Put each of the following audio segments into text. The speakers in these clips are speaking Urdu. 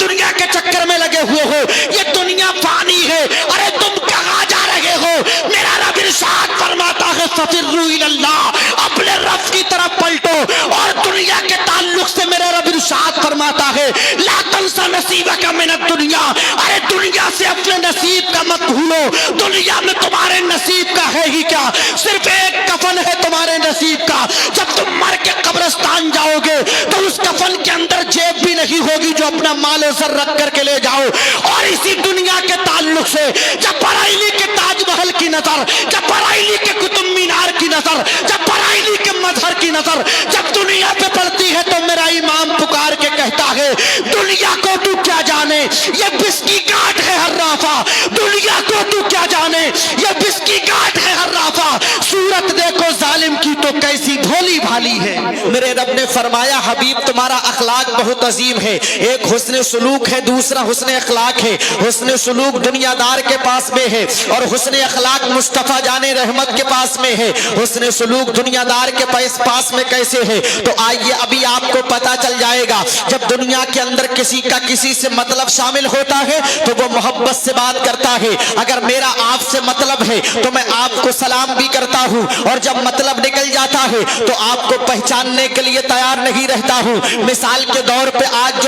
دنیا کے چکر میں لگے ہوئے ہو، یہ دنیا فانی ہے، ارے تم کہاں جا رہے ہو؟ میرا رب ارشاد فرماتا ہے ففروا الی اللہ، اپنے رب کی طرف پلٹو۔ اور دنیا کے تعلق سے میرا رب ارشاد فرماتا ہے لا تنس نصیبک من الدنیا، ارے دنیا سے اپنے نصیب کا مت بھولو۔ دنیا میں تمہارے نصیب کا ہے ہی کیا، صرف ایک کفن ہے تمہارے نصیب کا۔ جب تم مر کے قبرستان جاؤ گے تو اس کفن کے اندر جیب بھی نہیں ہوگی جو اپنا مال و زر رکھ کر کے لے جاؤ۔ اور اسی دنیا کے تعلق سے جب برائیلی کے تاج محل کی نظر، جب برائیلی کے قطب مینار کی نظر، جب برائیلی کے مظہر کی نظر جب دنیا پہ پڑتی ہے تو میرا امام پکار کے کہتا ہے دنیا کو تو کیا جانے یہ بسکی کاٹ ہے حرافہ، دنیا کو تو کیا جانے یہ بسکی کاٹ ہے حرافہ، صورت دیکھو ظالم کی تو کیسی بھولی بھالی ہے۔ میرے رب نے فرمایا حبیب تمہارا اخلاق بہت عظیم ہے، ایک حسن سلوک ہے، دوسرا حسن اخلاق ہے۔ حسن سلوک دنیا دار کے پاس میں ہے اور حسن اخلاق مصطفیٰ جان رحمت کے پاس میں ہے۔ حسن سلوک دنیا دار کے پاس میں کیسے ہے تو آئیے ابھی آپ کو پتا چل جائے گا۔ جب دنیا کے اندر کسی کا کسی سے مطلب شامل ہوتا ہے تو وہ محبت سے بات کرتا ہے۔ اگر میرا آپ سے مطلب ہے تو میں آپ کو سلام بھی کرتا ہوں، اور جب مطلب نکل جاتا ہے تو آپ کو پہچاننے کے لیے تیار نہیں رہتا ہوں۔ مثال کے دور پہ آج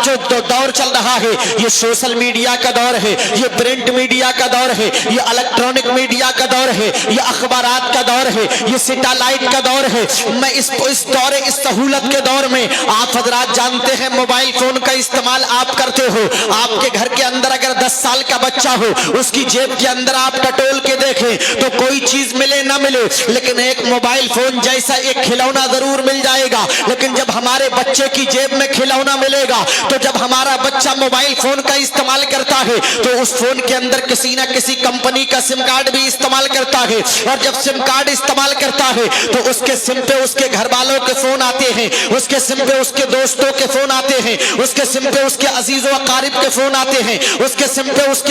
جو دور چل رہا ہے یہ سوشل میڈیا کا دور ہے، یہ پرنٹ میڈیا کا دور ہے، یہ الیکٹرانک میڈیا کا دور ہے، یہ اخبارات کا دور ہے، یہ سیٹلائٹ کا دور ہے۔ میں اس سہولت کے دور میں آپ حضرات جانتے ہیں موبائل فون کا استعمال آپ کرتے ہو۔ آپ کے گھر کے اندر اگر 10 سال کا بچہ ہو اس کی جیب کے اندر آپ ٹٹول کے دیکھیں تو کوئی چیز ملے نہ ملے لیکن ایک موبائل فون جیسا ایک کھلونا ضرور مل جائے گا۔ لیکن جب ہمارے بچے کی جیب میں کھلونا ملے گا تو جب ہمارا بچہ موبائل فون کا استعمال کرتا ہے تو اس فون کے اندر کسی نہ کسی کمپنی کا سم کارڈ بھی استعمال کرتا ہے، اور جب سم کارڈ استعمال کرتا ہے تو اس کے سم پہ اس کے گھر والوں کے فون آتے ہیں، اس کے سم پہ اس کے دوستوں کے فون آتے ہیں، اس کے سم پہ اس کے عزیز و اقارب کے فون آتے ہیں، اس کے سم پہ اس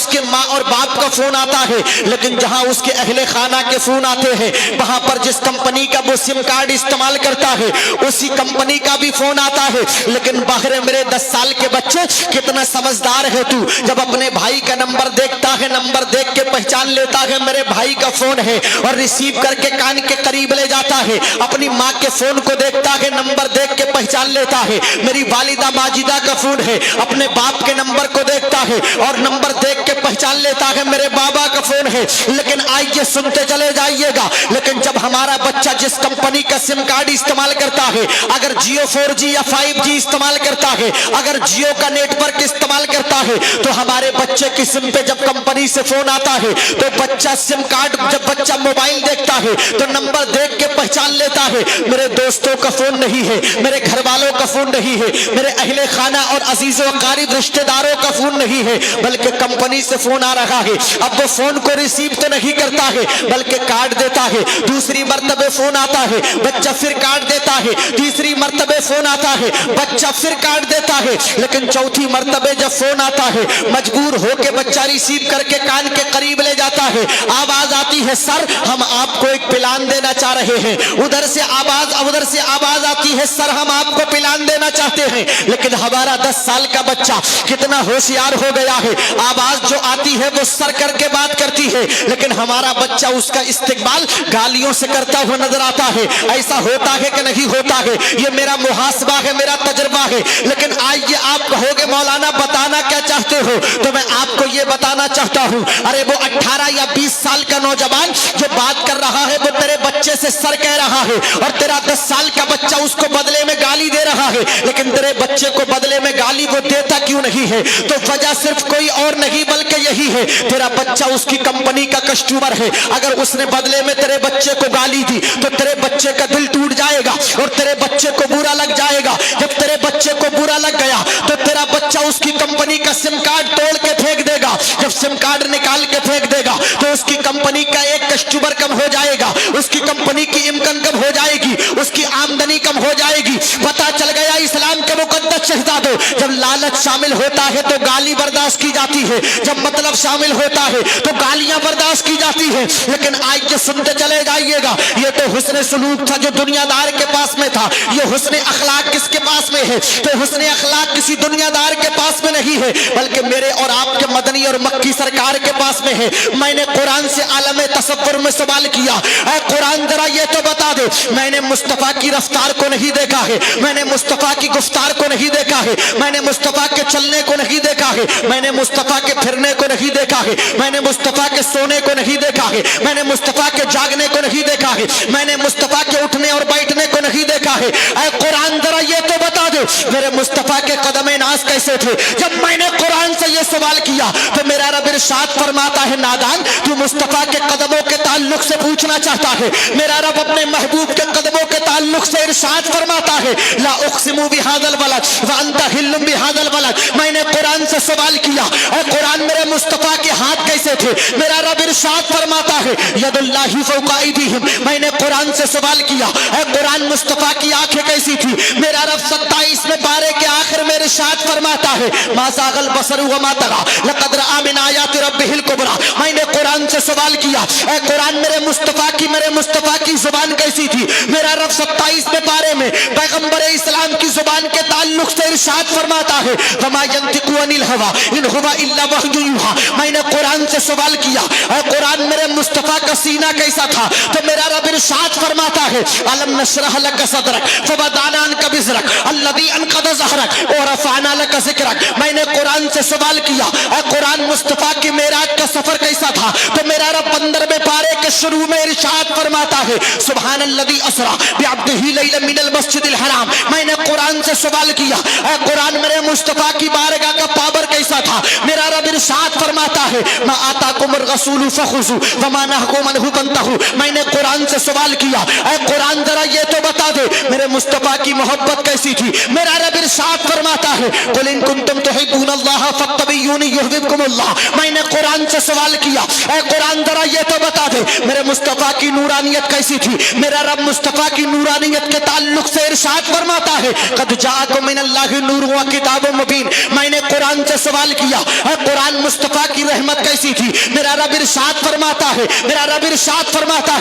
کے ماں اور باپ کا فون آتا ہے۔ لیکن جہاں اس کے اہل خانہ کے فون آتے ہیں وہاں پر جس کمپنی کا وہ سم کارڈ استعمال کرتا ہے اسی کمپنی کا بھی فون آتا ہے۔ لیکن باہر میرے 10 سال کے بچے کتنا سمجھدار ہے تو، جب اپنے بھائی کا نمبر دیکھتا ہے، نمبر دیکھ کے پہچان لیتا ہے میرے بھائی کا فون ہے اور ریسیو کر کے کان کے قریب لے جاتا ہے۔ اپنی ماں کے فون کو دیکھتا ہے، نمبر دیکھ کے پہچان لیتا ہے میری والدہ ماجدہ کا فون ہے۔ اپنے باپ کے نمبر کو دیکھتا ہے اور نمبر دیکھ کے پہچان لیتا ہے میرے بابا کا فون ہے۔ لیکن آئیے سنتے چلے جائیے گا، لیکن جب ہمارا بچہ جس کمپنی کا سم کارڈ استعمال کرتا ہے، اگر جیو 4G یا 5G استعمال کرتا ہے، اگر جیو کا نیٹ ورک استعمال کرتا ہے تو ہمارے بچے کی سم پہ جب کمپنی سے فون آتا ہے تو بچہ سم کارڈ جب بچہ موبائل دیکھتا ہے تو نمبر دیکھ کے پہچان لیتا ہے میرے دوستوں کا فون نہیں ہے، میرے گھر والوں کا فون نہیں ہے، میرے اہل خانہ اور عزیز و اقارب رشتہ داروں کا فون نہیں ہے، بلکہ کمپنی سے فون آ رہا ہے۔ اب وہ فون کو ریسیو تو نہیں کرتا ہے بلکہ کارڈ دیتا ہے، دوسری مرتبہ فون آتا ہے بچہ پھر کارڈ دیتا ہے، تیسری مرتبہ فون آتا ہے بچہ پھر کارڈ دیتا ہے، لیکن چوتھی مرتبہ جب فون آتا ہے مجبور ہو کے بچہ ریسیو کر کے کان کے قریب لے جاتا ہے۔ آواز آتی ہے سر ہم آپ کو ایک پلان دینا چاہ رہے ہیں، ادھر سے آواز آتی ہے سر ہم آپ کو پلان دینا چاہتے ہیں۔ لیکن ہمارا 10 سال کا بچہ کتنا ہوشیار ہو گیا ہے، آواز جو آتی ہے وہ سر کر کے بات کرتی ہے، لیکن ہمارا بچہ اس کا استقبال گالیوں سے کرتا ہوا نظر آتا ہے۔ ایسا ہوتا ہے کہ نہیں ہوتا ہے؟ یہ میرا محاسبہ ہے، میرا تجربہ ہے۔ لیکن آئیے آپ کہو گے مولانا بتانا کیا چاہتے ہو تو میں آپ کو یہ بتانا چاہتا ہوں، ارے وہ 18 یا 20 سال کا نوجوان جو بات کر رہا ہے وہ تیرے بچے سے سر کہہ رہا ہے، اور تیرا 10 سال کا بچہ اس کو بدلے میں گالی دے رہا ہے، لیکن تیرے بچے کو بدلے میں گالی وہ دیتا کیوں نہیں ہے؟ تو وجہ صرف کوئی اور نہیں بلکہ یہی ہے، تیرا بچہ اس کی کمپنی کا کسٹمر ہے۔ اگر اس نے بدلے میں تیرے بچے کو گالی دی تو تیرے بچے کا دل ٹوٹ جائے گا اور تیرے بچے کو برا لگ جائے گا۔ جب تیرے بچے کو برا لگ گیا تو تیرا بچہ اس کی کمپنی کا سم کارڈ توڑ کے پھینک دے گا، جب سم کارڈ نکال کے پھینک دے گا تو اس کی کمپنی کا ایک کسٹمر کم ہو جائے گا، اس کی کمپنی کی انکم کم ہو جائے گی، اس کی آمدنی کم ہو جائے گی۔ پتا چل گیا اسلام کے مقدس شہزادوں دو جب لالچ شامل ہوتا ہے تو گالی برداشت کی جاتی ہے, جب مطلب شامل ہوتا ہے تو گالیاں برداشت کی جاتی ہے. لیکن آئیے سنتے چلے جائیے گا, یہ تو حسن سلوک تھا جو دنیا دار کے پاس میں تھا. یہ حسن اخلاق کس کے پاس میں ہے؟ تو حسن اخلاق کسی دنیا دار کے پاس میں نہیں ہے, بلکہ میرے اور آپ کے مدنی اور مکی سرکار کے پاس میں ہے. میں نے قرآن سے عالم تصور میں سوال کیا, اے قرآن ذرا یہ تو بتا دے, میں نے مصطفیٰ کی رفتار کو نہیں دیکھا ہے, میں نے مصطفیٰ کی گفتار کو نہیں دیکھا ہے, میں نے مصطفیٰ کے چلنے کو نہیں دیکھا ہے, میں نے مصطفیٰ کے پھرنے کو نہیں دیکھا ہے, میں نے مصطفیٰ کے سونے کو نہیں دیکھا ہے, میں نے مصطفیٰ کے جاگنے کو نہیں دیکھا ہے, میں نے مصطفیٰ کے اٹھنے اور بیٹھنے کو نہیں دیکھا ہے. اے قرآن ذرا یہ تو بتا دے میرے مصطفیٰ کے قدم ناز کیسے تھے؟ جب میں نے قرآن سے یہ سوال کیا تو میرا رب ارشاد فرماتا ہے, نادان تو مصطفیٰ کے قدموں کے تعلق سے پوچھنا چاہتا ہے. میرا رب اپنے محبوب کے قدموں کے تعلق سے ارشاد فرماتا ہے, لا اقسم بہذا البلد وانت حل بہذا البلد. میں نے قرآن سے سوال کیا, اے قرآن میرے مصطفیٰ کے ہاتھ کیسے تھے؟ میرا رب ارشاد فرماتا ہے, ید اللہ فوق ایدیہم. میں نے قرآن سے سوال کیا, اے قرآن مصطفیٰ کی آنکھیں کیسی تھی؟ میرا رب 27 پارے کے آخر میں ارشاد فرماتا ہے, ما زاغ البصر وما طغى لقد رأى من آیات ربہ الکبریٰ. میں نے قرآن سے سوال کیا, اے قرآن میرے مصطفیٰ کی زبان کیسی تھی؟ میرا رب 27 پارے میں پیغمبر اسلام کی زبان کے تعلق سے ارشاد فرماتا ہے, وما ينطق عن الهوى ان هو الا وحی یوحی. میں نے قرآن سے سوال کیا, اے قرآن میرے مصطفیٰ کا سینہ کیسا تھا؟ تو میرا رب ارشاد فرماتا ہے, الم نشرح لك صدرك فوضعنا عنك وزرك الذي انقض ظهرك ورفعنا لك ذکرک. میں نے قرآن سے سوال کیا, اے قرآن مصطفیٰ کی معراج کا سفر کیسا تھا؟ تو میرا رب 15 پارے کے شروع میں ارشاد فرماتا ہے, سبحان الذی اسری بعبدہ لیلا من المسجد الحرام. میں نے قرآن سے سوال کیا, اے قرآن میرے مصطفیٰ کی بارگاہ کا پاور کیسا تھا؟ میرا رب ارشاد فرماتا ہے, ما آتاکم الرسول فخذوہ وما نہاکم عنہ فانتہوا. میں نے قرآن سے سوال کیا, اے قرآن ذرا یہ تو بتا دے میرے مصطفیٰ کی محبت کیسی تھی؟ میرا رب ارشاد فرماتا ہے, قل ان کنتم تحبون اللہ فاتبعونی یحببکم اللہ. میں نے قرآن سے سوال کیا, اے قرآن ذرا یہ تو بتا دے میرے مصطفیٰ کی نورانیت کیسی تھی؟ میرا رب مصطفیٰ کی نورانیت کے تعلق سے ارشاد فرماتا ہے, قد جاءکم من اللہ نور و کتاب مبین. میں نے قرآن سے سوال کیا, اے قرآن مصطفیٰ کی رحمت کیسی تھی؟ میرا رب ارشاد فرماتا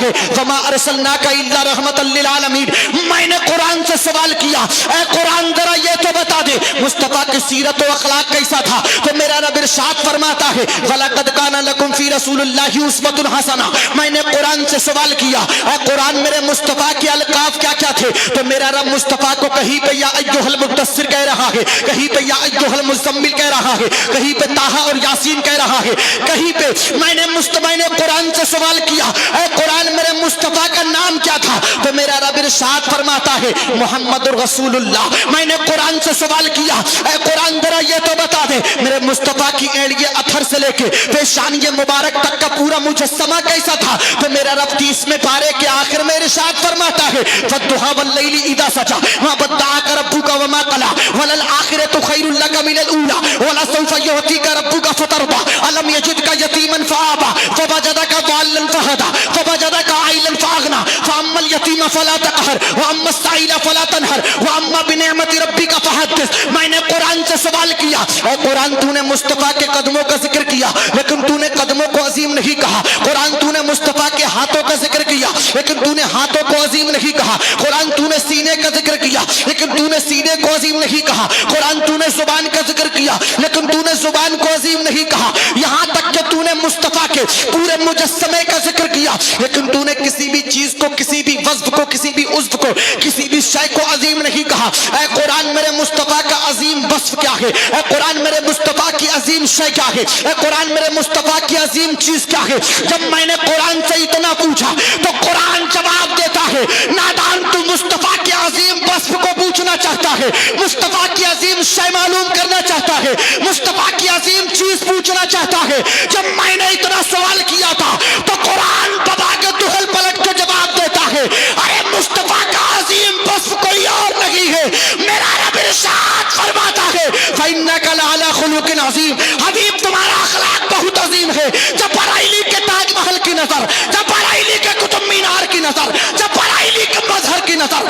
ہے, وما ارسلناک الا رحمتا للعالمین. میں نے قرآن سے سوال کیا, اے قرآن ذرا یہ تو بتا دے مصطفیٰ کی سیرت و اخلاق کیسا تھا؟ تو میرا رب ارشاد فرماتا ہے, وَلَقَدْ كَانَ لَكُمْ فِي رَسُولِ اللَّهِ أُسْوَةٌ حَسَنَةٌ. میں نے قرآن سے سوال کیا, اے قرآن میرے مصطفیٰ کے القاب کیا کیا تھے؟ تو میرا رب مصطفیٰ کو کہیں پہ یا ایھا المدثر کہہ رہا ہے, کہیں پہ یا ایھا المزمل کہہ رہا ہے, کہیں پہ طٰہٰ اور یاسین کہہ رہا ہے, کہیں پہ میں نے قرآن سے سوال کیا, اے قرآن میرے مصطفیٰ کا نام کیا تھا؟ تو میرا رب ارشاد فرماتا ہے, محمد رسول اللہ. میں نے قرآن سے سوال کیا, اے قرآن ذرا یہ تو بتا دے میرے مصطفیٰ کی اینڈ اتھر سے لے کے پیشانی مبارک تک کا پورا مجسمہ کیسا تھا؟ تو میرا رب 30 پارے کے آخر میں ارشاد فرماتا ہے, وَالضُّحَىٰ وَاللَّيْلِ إِذَا سَجَىٰ مَا وَدَّعَكَ رَبُّكَ وَمَا قَلَىٰ وَلَلْآخِرَةُ خَيْرٌ لَكَ مِنَ الْأُولَىٰ وَلَسَوْفَ يُعْطِيكَ رَبُّكَ فَتَرْضَىٰ أَلَمْ يَجِدْكَ يَتِيمًا فَآوَىٰ فَوَجَدَكَ ضَالًّا فَهَدَىٰ فَوَجَدَكَ عَائِلًا فَأَغْنَىٰ فَأَمَّا الْيَتِيمَ فَلَا تَقْهَرْ وَأَمَّا السَّائِلَ فَلَا تَنْهَرْ وَأَمَّا بِنِعْمَةِ رَبِّكَ فَحَدِّثْ. میں نے قرآن سے سوال کیا, اے قرآن تو نے مصطفیٰ کے قدموں کا ذکر کیا لیکن تو نے قدموں کو عظیم نہیں کہا. قرآن تو نے مصطفیٰ کے ہاتھوں کا ذکر کیا لیکن تو نے ہاتھوں کو عظیم نہیں کہا. قرآن تو نے سینے کا ذکر کیا لیکن تو نے سینے کو عظیم نہیں کہا. قرآن تو نے زبان کا ذکر کیا لیکن تو نے زبان کو عظیم نہیں کہا. یہاں تک کہ تو نے مصطفیٰ کے پورے مجسمے کا ذکر کیا لیکن تو نے کسی بھی چیز کو, کسی بھی وصف کو, کسی بھی عضو کو, کسی بھی شے کو عظیم نہیں کہا. اے قرآن میرے مصطفیٰ کا عظیم وصف کیا ہے؟ اے قرآن میرے مصطفیٰ کی عظیم شے کیا ہے؟ اے قرآن میرے مصطفیٰ کی عظیم چیز کیا ہے؟ جب میں نے قرآن سے اتنا پوچھا تو قرآن جواب دیتا ہے, نادان تو مصطفیٰ کے عظیم وصف کو پوچھنا چاہتا ہے, مصطفیٰ کی عظیم شے معلوم کرنا چاہتا ہے, مصطفیٰ کی عظیم چیز پوچھنا چاہتا ہے. جب میں نے اتنا سوال کیا تھا تو قرآن دبا کے دہل پلٹ کے جواب دیتا ہے, ارے مصطفیٰ کا عظیم وصف کوئی اور نہیں ہے. میرا رب ارشاد فرماتا ہے, فَإِنَّكَ لَعَلَىٰ خُلُقٍ عَظِيمٍ. حبیب تمہارا اخلاق بہت عظیم ہے. جب برائیلی کے تاج محل کی نظر, جب برائیلی کے قطب مینار کی نظر, جب برائیلی کے مظہر کی نظر,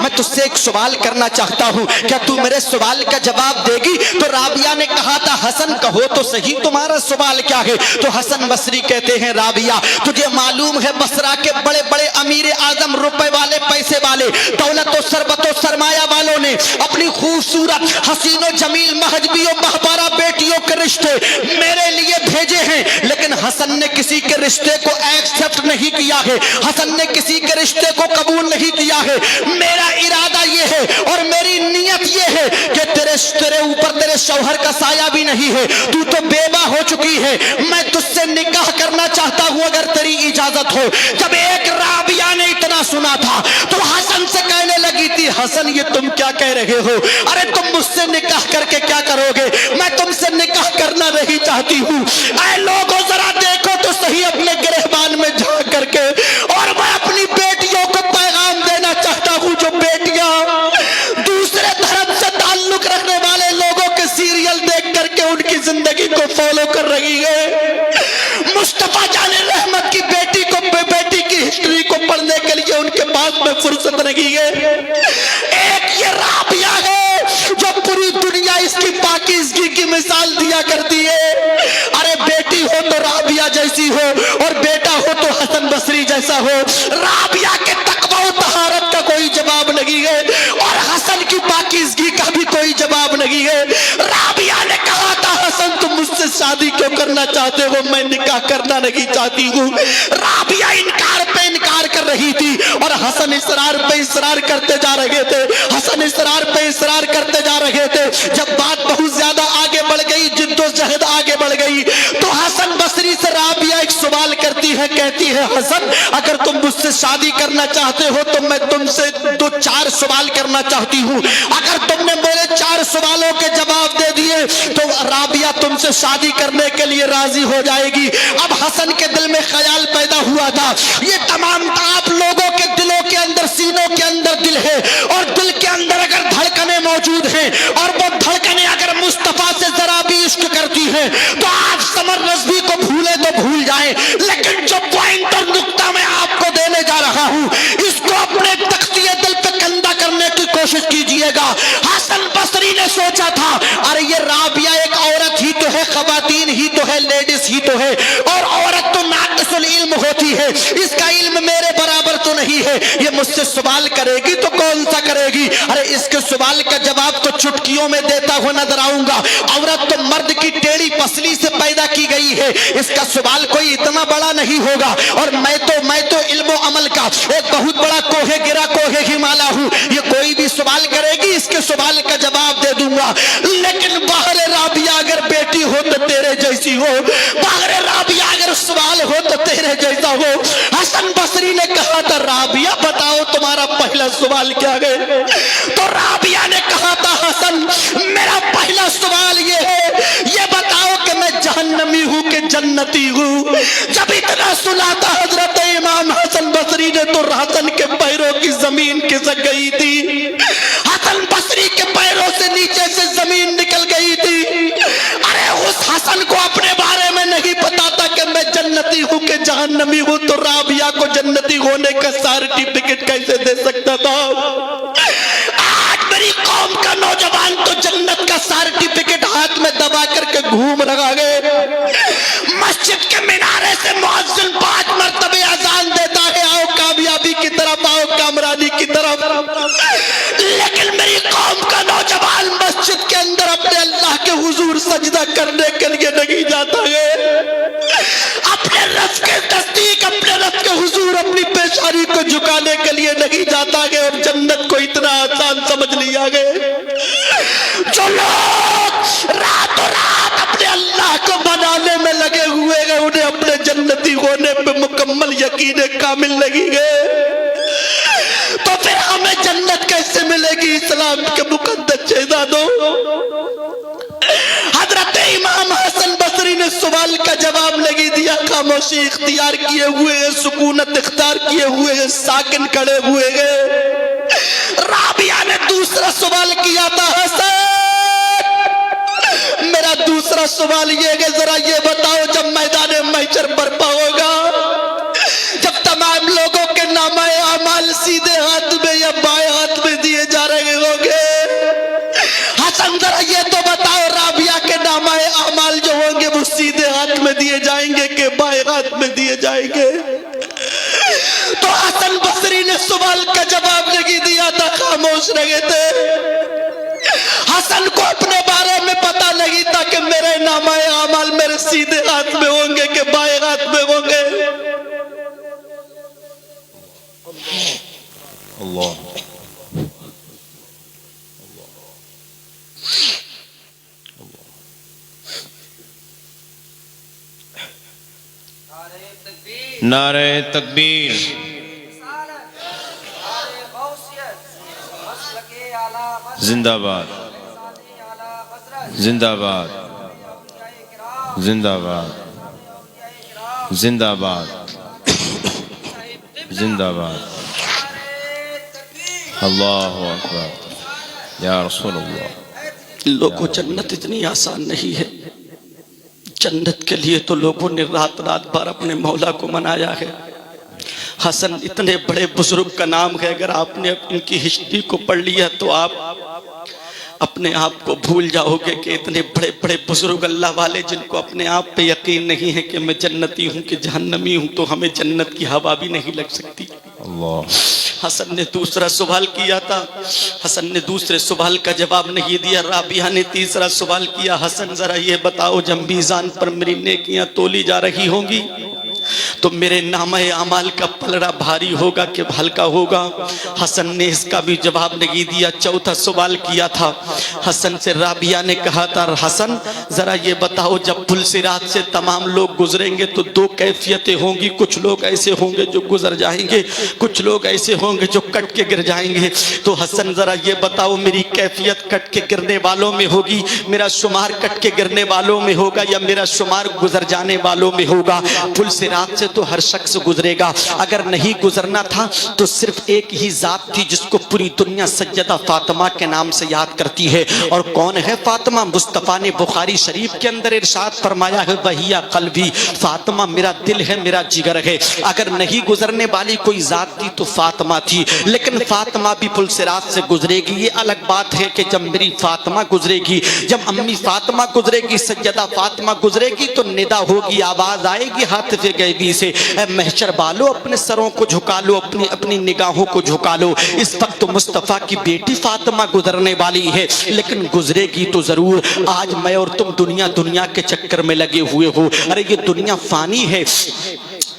میں تجھ سے ایک سوال کرنا چاہتا ہوں، کیا تو میرے سوال کا جواب دے گی؟ تو رابعہ نے کہا تھا حسن کہو تو صحیح تمہارا سوال کیا ہے؟ تو حسن بصری کہتے ہیں رابعہ تجھے معلوم ہے بصرہ کے بڑے بڑے امیر اعظم، روپے والے، پیسے والے، دولت و ثروت و سرمایہ والوں نے اپنی خوبصورت حسین و جمیل مہذبی و مہپارہ بیٹیوں کے رشتے میرے لیے بھیجے ہیں، لیکن حسن نے کسی کے رشتے کو ایکسپٹ نہیں کیا ہے، حسن نے کسی کے رشتے کو قبول نہیں کیا ہے۔ میرا ارادہ یہ ہے اور میری نیت یہ ہے کہ تیرے اوپر تیرے شوہر کا سایہ بھی نہیں ہے، تو بیوہ ہو چکی ہے، میں تجھ سے نکاح کرنا چاہتا ہوں اگر تیری اجازت ہو۔ جب ایک رابعہ نے اتنا سنا تھا تو حسن سے کہنے لگی تھی حسن یہ تم کیا کہہ رہے ہو؟ ارے تم مجھ سے نکاح کر کے کیا کرو گے؟ میں تم سے نکاح کرنا نہیں چاہتی ہوں۔ اے لوگوں ذرا دیکھو تو صحیح اپنے گریبان میں جھانک کر کے، اور میں اپنی بیٹیوں کو پیغام دینا چاہتا ہوں جو بیٹیاں دوسرے دھرم سے تعلق رکھنے والے لوگوں کے سیریل دیکھ کر کے ان کی زندگی کو فالو کر رہی ہے، مصطفیٰ جان رحمت کی بیٹی کی ہسٹری کو پڑھنے کے لیے ان کے پاس میں فرصت نہیں ہے۔ ایک یہ رابعہ ہے جو پوری دنیا اس کی پاکیزگی کی مثال دیا کرتی ہے۔ ارے بیٹی ہو تو رابعہ جیسی ہو اور بیٹا ہو تو حسن بصری جیسا ہو۔ رابعہ کے تقوی و طہارت کا کوئی جواب نہیں ہے اور حسن کی پاکیزگی کا بھی کوئی جواب نہیں ہے۔ رابعہ نے کہا تھا حسن تم مجھ سے شادی کیوں کرنا چاہتے ہو؟ میں نکاح کرنا نہیں چاہتی ہوں۔ رابعہ انکار پہ انکار کر رہی تھی اور حسن اصرار پہ اصرار کرتے جا رہے تھے، حسن اصرار پہ اصرار کرتے جا رہے تھے۔ جب بات بہت زیادہ آگے بڑھ گئی، جد و جہد آگے بڑھ گئی، تو حسن بصری سے رابعہ ایک سوال کرتی ہے، کہتی ہے حسن اگر تم مجھ سے شادی کرنا چاہتے ہو تو میں تم سے 2-4 سوال کرنا چاہتی ہوں، اگر تم نے میرے 4 سوالوں کے جواب دے دیے تو رابعہ تم سے شادی کرنے کے لیے راضی ہو جائے گی۔ اب حسن کے دل میں خیال پیدا ہوا تھا، یہ تمام آپ لوگوں کے دلوں کے اندر، سینوں کے اندر دل ہے اور دل کے اندر اگر دھڑکنیں موجود ہیں اور وہ دھڑکنیں اگر مصطفیٰ سے ذرا بھی عشق کرتی ہیں تو آپ سمر رضوی کو بھولے تو بھول جائیں، لیکن جو پوائنٹ اور نقطہ میں آپ کو دینے جا رہا ہوں اس کو اپنے تختیہ دل پہ کندہ کرنے کی کوشش کیجئے گا۔ حسن بصری نے سوچا تھا ارے یہ رابعہ ایک عورت ہی تو ہے، خواتین ہی تو ہے، لیڈیز ہی تو ہے، اور عورت تو ناقص العلم ہوتی ہے، اس کا علم میرے برابر تو نہیں ہے، یہ مجھ سے سوال کرے گی تو کون سا کرے گی؟ ارے اس کے سوال کا جواب تو چٹکیوں میں دیتا ہوا نظر آؤں گا۔ عورت تو مرد کی ٹیڑھی پسلی سے پیدا کی گئی ہے، اس کا سوال کوئی اتنا بڑا نہیں ہوگا، اور میں تو علم و عمل کا ایک بہت بڑا کوہ گرا، کوہ ہمالا ہوں، یہ کوئی بھی سوال کرے گی اس کے سوال کا جواب دے دوں گا۔ لیکن باہر رابعہ اگر بیٹی ہو تو تیرے جیسی ہو، باہر رابعہ اگر سوال ہو تو تیرے جیسا ہو۔ حسن بصری نے کہا تھا رابعہ بتاؤ تمہارا پہلا سوال کیا ہے؟ تو رابعہ نے کہا تھا حسن میرا پہلا سوال یہ ہے، یہ بتاؤ کہ میں جہنمی ہوں کہ جنتی ہوں؟ جب اتنا سنا تھا حضرت امام حسن بصری نے تو حسن کے پیروں کی زمین کھسک گئی تھی، حسن بصری کے پیروں سے نیچے سے زمین نکل گئی تھی۔ ارے اس حسن کو اپنے بارے میں نہیں پتا تھا کہ میں جنتی ہوں کہ جہنمی ہوں، تو رابعہ کو جنتی ہونے کا سرٹیفکیٹ کیسے دے سکتا تھا؟ آج میری قوم کا نوجوان تو جنت کا سرٹیفکیٹ ہاتھ میں دبا کر کے گھوم رہا ہے، مسجد کے مینارے سے مؤذن 5 مرتبہ اذان دیتا ہے آؤ کامیابی کی طرف، آؤ کامرانی کی طرف، لیکن میری قوم کا نوجوان مسجد کے اندر اپنے اللہ کے حضور سجدہ کرنے کے لیے نہیں جاتا ہے، اپنے رب کے تصدیق، اپنے رب کے حضور اپنی پیشانی کو جھکانے کے لیے نہیں جاتا ہے، اور جنت کو اتنا آسان سمجھ لیا گیا۔ جو لوگ راتوں رات اپنے اللہ کو بنانے میں لگے ہوئے ہیں انہیں اپنے جنتی ہونے پہ مکمل یقین کامل لگی گئے، تو پھر ہمیں جنت کیسے ملے گی؟ اسلام کے مقدس شہزادوں، حضرت امام حسن بصری نے سوال کا جواب نہیں دیا، خاموشی اختیار کیے ہوئے ہیں، سکونت اختیار کیے ہوئے ہیں، ساکن کھڑے ہوئے ہیں۔ رابعہ نے دوسرا سوال کیا تھا حسن میرا دوسرا سوال یہ ہے ذرا یہ بتاؤ جب میدان محشر برپا ہوگا، جب تمام لوگوں کے نامہ اعمال سیدھے ہاتھ میں یا بائیں ہاتھ میں دیے جائیں گے کہ بائیں ہاتھ میں دیے جائیں گے؟ تو حسن بصری نے سوال کا جواب نہیں دیا تھا، خاموش رہے تھے۔ حسن کو اپنے بارے میں پتا نہیں تھا کہ میرے نامہ اعمال میرے سیدھے ہاتھ میں ہوں گے کہ بائیں ہاتھ میں ہوں گے۔ اللہ نعرہ تکبیر، زندہ باد، زندہ باد، زندہ باد، زندہ باد، زندہ باد، اللہ اکبر، یا رسول اللہ۔ لوگوں جنت اتنی آسان نہیں ہے۔ جنت کے لیے تو لوگوں نے رات رات بھر اپنے مولا کو منایا ہے۔ حسن اتنے بڑے بزرگ کا نام ہے، اگر آپ نے ان کی ہسٹری کو پڑھ لیا تو آپ اپنے آپ کو بھول جاؤ گے کہ اتنے بڑے بڑے بزرگ اللہ والے جن کو اپنے آپ پہ یقین نہیں ہے کہ میں جنتی ہوں کہ جہنمی ہوں، تو ہمیں جنت کی ہوا بھی نہیں لگ سکتی۔ اللہ حسن نے دوسرا سوال کیا تھا، حسن نے دوسرے سوال کا جواب نہیں دیا۔ رابعہ نے تیسرا سوال کیا، حسن ذرا یہ بتاؤ جب میزان پر میری نیکیاں تولی جا رہی ہوں گی تو میرے نامہ اعمال کا پلڑا بھاری ہوگا کہ ہلکا ہوگا؟ حسن نے اس کا بھی جواب نہیں دیا۔ چوتھا سوال کیا تھا حسن سے، رابعہ نے کہا تھا حسن ذرا یہ بتاؤ جب پل صراط سے تمام لوگ گزریں گے تو دو کیفیتیں ہوں گی، کچھ لوگ ایسے ہوں گے جو گزر جائیں گے، کچھ لوگ ایسے ہوں گے جو کٹ کے گر جائیں گے، تو حسن ذرا یہ بتاؤ میری کیفیت کٹ کے گرنے والوں میں ہوگی، میرا شمار کٹ کے گرنے والوں میں ہوگا یا میرا شمار گزر جانے والوں میں ہوگا؟ پل صراط سے تو ہر شخص گزرے گا، اگر نہیں گزرنا تھا تو صرف ایک ہی ذات تھی جس کو پوری دنیا سیدہ فاطمہ کے نام سے یاد کرتی ہے، اور کون ہے فاطمہ؟ مصطفیٰ نے بخاری شریف کے اندر ارشاد فرمایا ہے وہی قلبی، فاطمہ میرا دل ہے، میرا جگر ہے۔ اگر نہیں گزرنے والی کوئی ذات تھی تو فاطمہ تھی، لیکن فاطمہ بھی پل صراط سے گزرے گی۔ یہ الگ بات ہے کہ جب میری فاطمہ گزرے گی، جب امی فاطمہ گزرے گی، سیدہ فاطمہ گزرے گی تو ندا ہوگی، آواز آئے گی ہاتف غیبی سے، اے محشر والو اپنے سروں کو جھکا لو، اپنی نگاہوں کو جھکا لو۔ اس وقت مصطفیٰ کی بیٹی فاطمہ گزرنے والی ہے، لیکن گزرے گی تو ضرور۔ آج میں اور تم دنیا کے چکر میں لگے ہوئے ہو، ارے یہ دنیا فانی ہے۔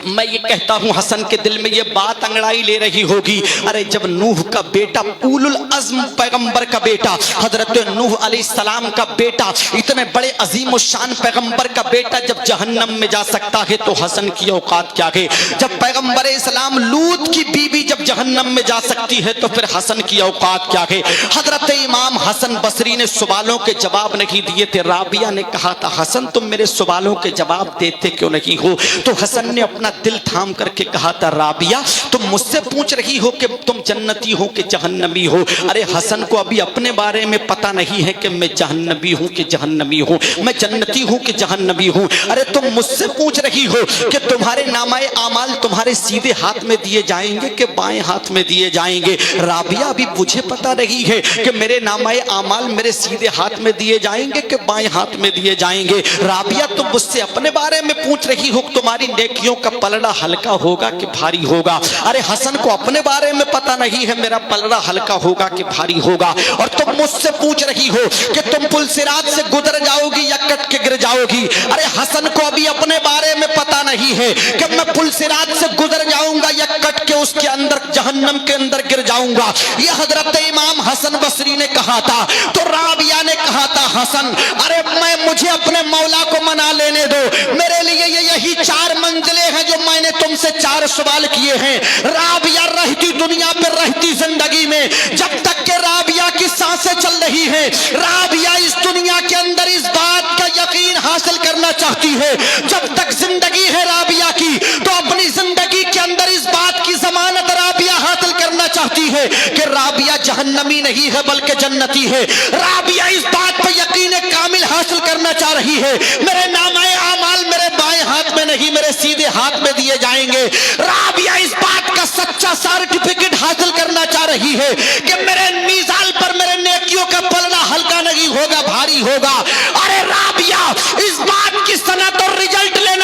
میں یہ کہتا ہوں حسن کے دل میں یہ بات انگڑائی لے رہی ہوگی، ارے جب نوح کا بیٹا اولو العزم پیغمبر کا بیٹا، حضرت نوح علیہ السلام کا بیٹا، اتنے بڑے عظیم الشان پیغمبر کا بیٹا جب جہنم میں جا سکتا ہے تو حسن کی اوقات کیا ہے؟ جب پیغمبر اسلام لوط کی بیوی جب جہنم میں جا سکتی ہے تو پھر حسن کی اوقات کیا ہے؟ حضرت امام حسن بصری نے سوالوں کے جواب نہیں دیے تھے۔ رابعہ نے کہا تھا حسن تم میرے سوالوں کے جواب دیتے کیوں نہیں ہو؟ تو حسن نے اپنا دل تھام کر کے کہا تھا رابعہ تم مجھ سے پوچھ رہی ہو کہ تم جنتی ہو کہ جہنمی ہو؟ ارے حسن کو ابھی اپنے بارے میں پتا نہیں ہے کہ میں جہنمی ہوں کہ جہنمی ہوں، میں جنتی ہوں کہ جہنمی ہوں۔ ارے تم مجھ سے پوچھ رہی ہو کہ تمہارے نامہ اعمال تمہارے سیدھے ہاتھ میں دیے جائیں گے کہ بائیں ہاتھ میں دیے جائیں گے؟ رابعہ ابھی مجھے پتا نہیں ہے کہ میرے نامہ اعمال میرے سیدھے ہاتھ میں دیے جائیں گے کہ بائیں ہاتھ میں دیے جائیں گے۔ رابعہ تم مجھ سے اپنے بارے میں پوچھ رہی ہو تمہاری نیکیوں کا پلڑا ہلکا ہوگا کہ بھاری ہوگا؟ ارے حسن کو اپنے بارے میں پتا نہیں ہے میرا پلڑا ہلکا ہوگا کہ بھاری ہوگا۔ اور تم مجھ سے پوچھ رہی ہو کہ تم پل صراط سے گزر جاؤ گی یا کٹ کے گر جاؤ گی؟ ارے حسن کو ابھی اپنے بارے میں پتا نہیں ہے کہ میں پل صراط سے گزر جاؤں گا یا کٹ کے اس کے اندر جہنم کے اندر گر جاؤں گا۔ یہ حضرت امام حسن بصری نے کہا تھا۔ تو رابعہ نے کہا تھا حسن ارے مجھے اپنے مولا کو منا لینے دو، میرے لیے یہی 4 منزلیں ہیں جو میں نے تم سے 4 سوال کیے ہیں۔ رابعہ رہتی دنیا پہ رہتی زندگی میں جب تک کہ رابعہ کی سانسیں چل رہی ہیں، رابعہ اس دنیا کے اندر اس بات کا یقین حاصل کرنا چاہتی ہے جب تک زندگی ہے رابعہ کی تو اپنی زندگی کے اندر اس بات کی ضمانت رابعہ حاصل کرنا چاہتی ہے کہ رابعہ جہنمی نہیں ہے بلکہ جنتی ہے۔ رابعہ اس بات پہ یقین کامل حاصل کرنا چاہ رہی ہے میرے نامہ اعمال میرے بائیں ہاتھ میں نہیں میرے سیدھے ہاتھ میں دیے جائیں گے۔ رابعہ اس بات کا سچا سرٹیفکیٹ حاصل کرنا چاہ رہی ہے کہ میرے میزان پر میرے نیکیوں کا پلڑا ہلکا نہیں ہوگا بھاری ہوگا۔ ارے رابعہ اس بات کی سند اور رزلٹ لینا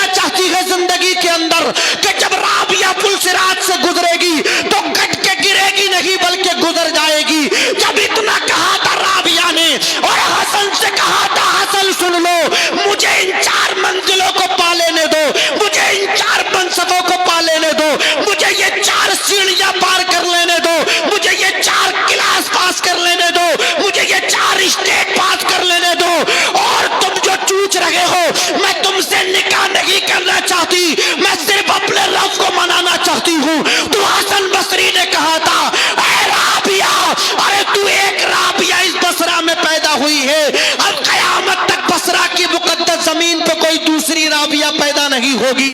اور حسن سے کہا تھا حسن سن لو، مجھے ان 4 منزلوں کو پا لینے دو، مجھے ان 4 منصبوں کو پا لینے دو، مجھے یہ 4 سیڑھیاں پار کر لینے دو، مجھے یہ 4 کلاس پاس کر لینے دو، مجھے یہ 4 اسٹیٹ پاس کر لینے دو، اور تم جو چوچ رہے ہو میں تم سے نکاح نہیں کرنا چاہتی، میں صرف اپنے رب کو منانا چاہتی ہوں۔ تو حسن بصری نے کہا تھا اے رابعہ، ارے تو ایک رابعہ اس بصرہ میں پیدا ہوئی ہے، اب قیامت تک بصرہ کی مقدس زمین پہ کوئی دوسری رابعہ پیدا نہیں ہوگی۔